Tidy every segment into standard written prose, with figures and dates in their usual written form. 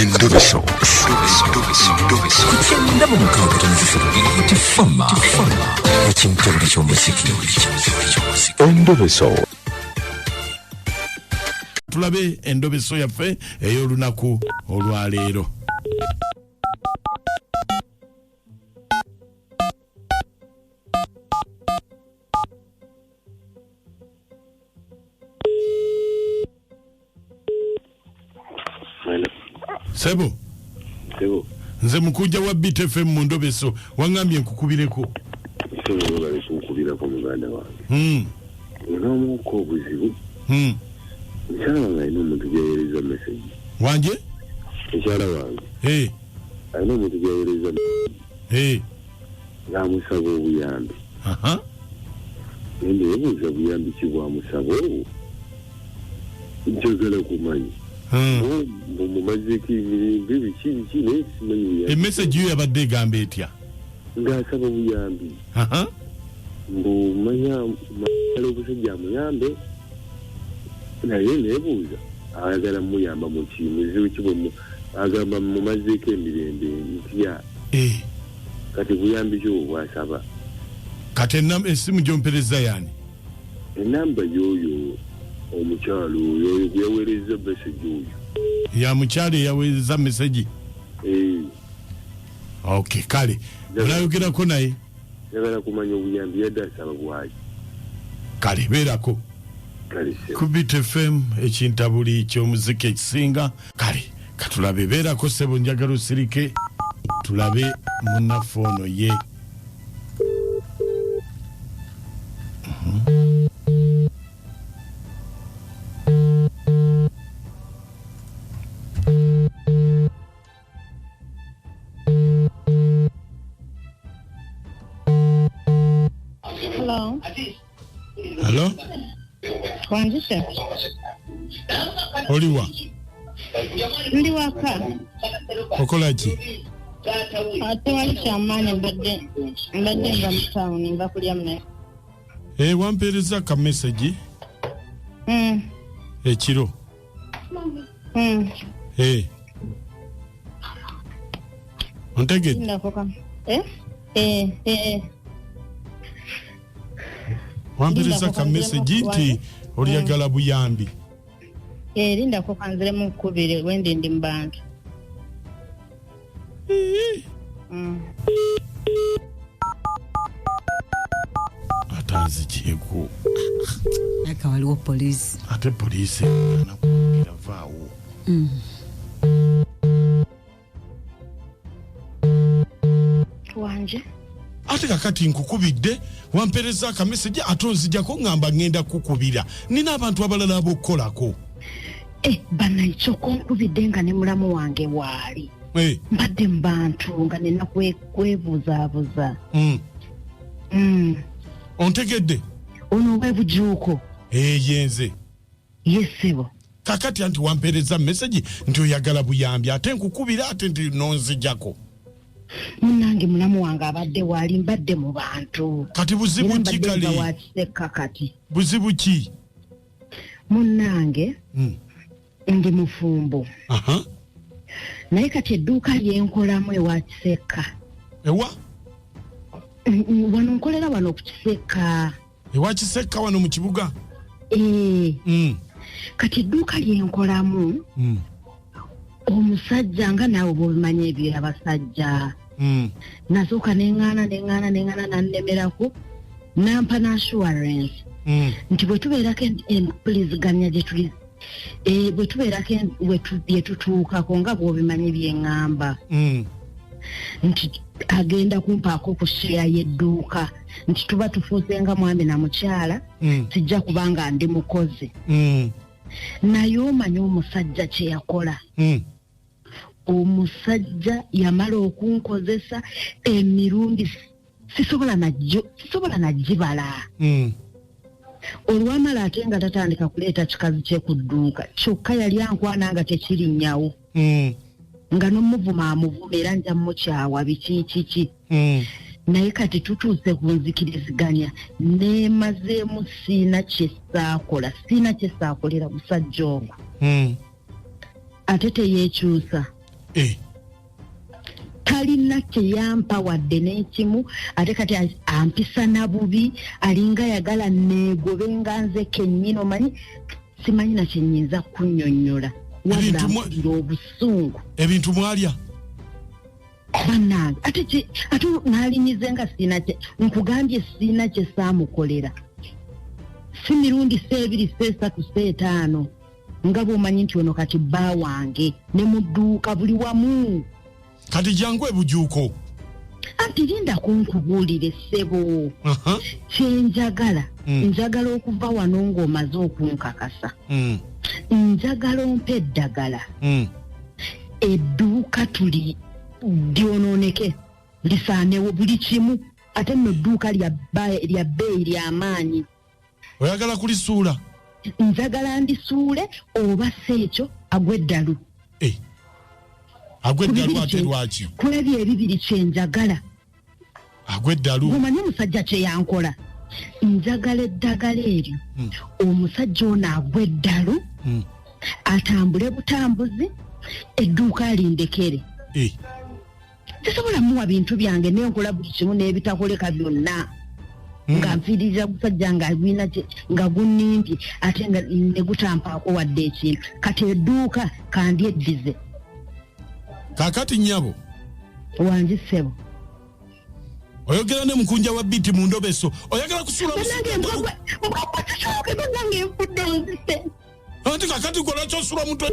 Endobeso. Kugenda mu mukaaga tonzifuna tifama ekintu buli ky'omuziki. Endobeso. Tulabe endobeso yaffe ey'olunaku olwaleero. Sebo. Nze Mukunja wa BTFM mu Ndobeso wangambye nkukubireko. Sebo bali kukubira ko muganda wange. Unamu ko buzibu. Mchala wange ayina omuntu gyaweereza message. Wanje? Mchala wange. Ayina omuntu gyaweereza message. Ng'amusaba obuyambi. Nende yebuuza buyambi ki bw'amusaba obwo? Njagala kumanya. Mumaziki emirimbi biki naye simanyi buyambi. Emessage yo yabadde egamba etya? Ng'asaba buyambi. Mbumanya omusajja amuyambe. Naye nebuuza ayagala muyamba mu kimuzibu kibomu agamba mumaziko emirembe ntya kati buyambi kyo bwasaba kati esimu gyompereza yani enamba yoyo omukyalo oyo yaweereza message oyo ya mukyalo yaweereza message okay kale olayogerako naye yagala kumanya obuyambi yadde asaba bwaki kale beerako ku BTFM ekintabuli ky'omuziki ekisinga kale katulabe beerako sebo njagala osirike tulabe munnafoono ye. Hello? Wanjisha. Oliwa? Ndi waka. Okolaki? Ate wali kyamaanyi mbadde nga mu town nga kulya mne. Wampeereza ka message? Ekiro? Ontegedde? Ndakoka. Wampeereza ka message nti oliyagala buyambi. Lindako kanzire mu kubire wende ndi mbantu. Atanzikyeko. Aka waliwo poliisi. Ate poliisi nakugira vaawo. Wanje? Ate kakati nkukubidde wampereza ka message atonzijako ngamba ngenda kukubira. Nina abantu abalala abokukolako. Bana ichoko nkubidde nga ne mulamu wange waali. Mbadde mbantu nga nina kwebuuzaabuuza. Ontegedde? Ono webujuuko. Yenze. Yesebo. Kakati anti wampereza message nti oyagala buyambi ate nkukubira ate nti nonzijako. Munange mulamu wange abadde waali mbadde mu bantu. Kati buzibu ki kale? Buzibu ki? Munange ndi mufumbo. Naye kati edduuka lyenkolamu ewa Kiseka. Ewa? Wano nkolera wano ku Kiseka. Ewa Kiseka wano mu kibuga? Kati edduuka lyenkolamu omusajja nga naawe bw'obimanyi ebyo abasajja. Nasooka neŋŋaana nannemerako nampa n'assurance nti bwe tubeerako empuliziganya gye tuli bwe tubeerako bye tutuukako nga bw'obimanyi byeŋŋamba nti agenda kumpaako ku sheya y'edduuka nti tuba tufuuse nga mwami na mukyala sijja kubanga ndi mukozi. Naye omanyi omusajja kye yakola? Omusajja yamala okunkozesa emirundi sisobola nagibala. Olwamala ate nga tatandika kuleeta kikazi kye ku dduuka kyokka yali ankwana nga tekirinyawo nga n'omuvuma amuvuma era nja mukyawa biki. Naye kati tutuuse ku nzikiriziganya neemazeemu siina kyesaakolera musajja ogwo ate teyeekyusa. talina kyeyampa wadde n'ekimu ate kati ampisa na bubi alinga yagala neegobe nga nze kennyini omanyi simanyi na kyenyinza kunnyonnyola wabula mpulira obusungu ebintu mwalya bannange ate n'alinyize nga nkugambye siina kye saamukolera si mirundi 2 3 5 nga bw'omanyi nti ono kati bba wange ne mu dduuka buli wamu kati jangu ebujuuko anti linda kunkubuulire ssebo kyenjagala njagala okuva wano ng'omaze okunkakasa njagala ompe eddagala edduuka tuli lyonooneke lisaanewo buli kimu ate nno edduuka lya bbeeyi ly'amaanyi oyagala kulisuula njagala ndisuule oba seekyo agw'eddalu agw'eddalu ate lwaki kulabya ebibiri kyenjagala agw'eddalu omanyi omusajja kye yankola njagala eddagala eryo omusajja ono agw'eddalu atambule butambuzi edduuka alindekere sisobola muwa bintu byange naye nkola buli kimu n'ebitakoleka byonna nga nfiirira musajja nga gunnimbye ate nga ne gutampaako wadde ekintu kati edduuka kandyeddize kakati nnyabo wangi ssebo oyogera ne Mukunja wa biti mu Endobeso oyagala kusuula banange enfudde nzise anti kakati kola kyosula mutwe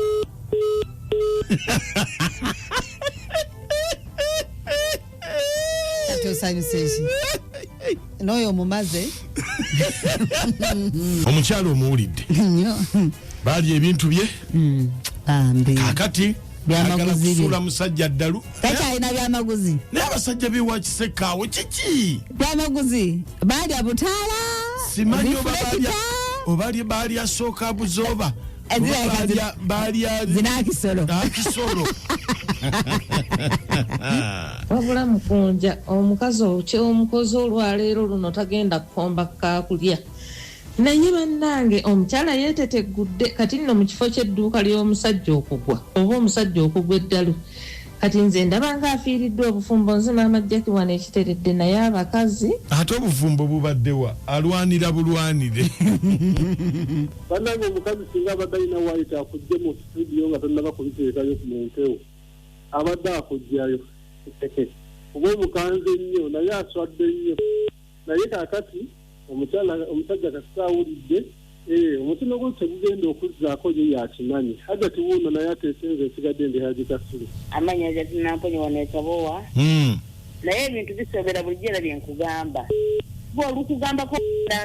tosanyuseeki n'oyo omumaze omukyalo omuwulidde baali ebintu bye kakati agala kusuula musajja ddalu takyalina byamaguzi naye abasajja bewakisekaawo kiki byamaguzi baalya butaala simanyi oba baali asooka buzooba balya zinakisolo wabula Mukunja omukazi omukozi olwaleero luno tagenda kukomba kakulya naye bannange omukyala yeetetegudde kati nno mu kifo ky'edduuka ly'omusajja okugwa oba omusajja okugwa eddalu kati nze ndaba nga afiiriddwe obufumbo nzima amajjaki wano ekiteredde naye abakazi ate obufumbo bubaddewa alwanira bulwanire bannange omukazi singa abadde alina waayita akujje mu studio nga tonnaba kubiteekayo ku munkewo abadde akujjayo oba omukanze nnyo naye aswadde nnyo naye kaakati omusajja kasitaawulidde omutima gwe tegugenda okuzzaako ye yakimanyi hagati wuuno naye ateesenza esigadde ndi Haji Kasulu amanya gati namponye wano ekabowa naye ebintu bisobera bulijjo era bye nkugamba gwe olukugambako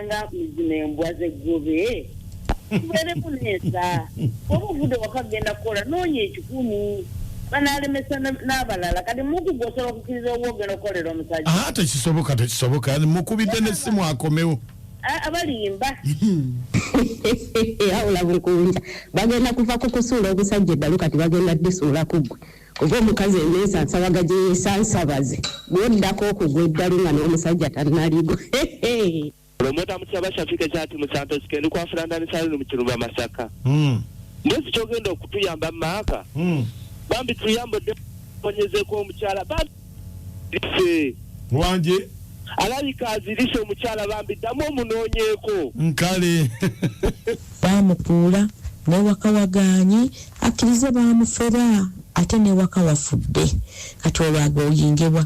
nga mizima embwa z'eggobe tubeereko neesa oba ovudde waka genda kukola noonya ekikumi banalemesa n'abalala kati mukugu osobola okukkiriza oba ogenda okukolera omusajja tekisoboka mukubidde n'essimu akomewo abalimba awula Mukunja bagenda kuva ku kusuula omusajja eddalu kati bagenda ddisuula kuggwe kuva omukazi emeesa nsabaga gye yeesansabaze bwoddako okugwa eddalu nga n'omusajja tannaligwa olomweta mukyaba shafika kyati musanto sikende kwafulanda salino mu Kirumba Masaka mbwezi kyogenda okutuyamba mu maaka bambi tuyambodde ponyezeko omukyala bambi wanje alabika azirise omukyala bambi ddamu omunoonyeeko nkale bamukuula newaka waganye akkirize bamufera ate newaka wafudde kati olwaga oyingebwa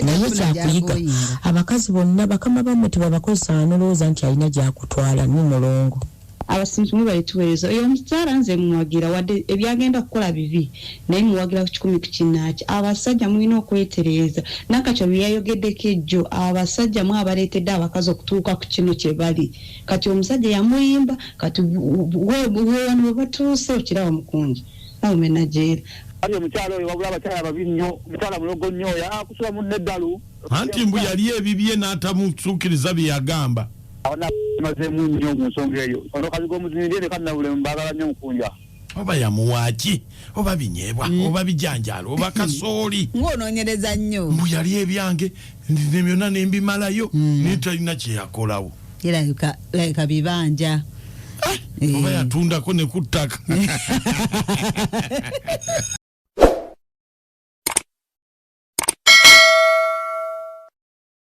naye kyakuyiga abakazi bonna bakama bamwe tebabakozesa nolowooza nti alina gyakutwala nimulongo abasinzimu balituweereza oyo omukyala nze muwagira wadde ebyagenda kukola bibi naye muwagira ku 10 ku kinnaaki abasajja mulina okwetereeza nakatyo byeyayogeddeko ejjo abasajja mu abaleetedde abakazi okutuuka ku kino kye bali kati omusajja yamuyimba kati wano bwe batuuse okiraba Mukunja nawumena jeera ali omukyala oyo wabula abakyala babi nnyo omukyala mulogo nnyo oyo akusula munne eddalu anti mbu yali ebibye n'atamusuukiriza bye yagamba awana mazemu nnyo mu nsonga eyo ono kazi g'omuzinire ne kannabule mbagala nnyo Mukunja oba yamuwaaki oba binyeebwa oba bijanjaalo oba kasooli ng'onoonyereza nnyo mbu yali ebyange ne byonna ne mbimalayo naye talina kye yakolawo like bibanja oba yatundako ne ku ttaka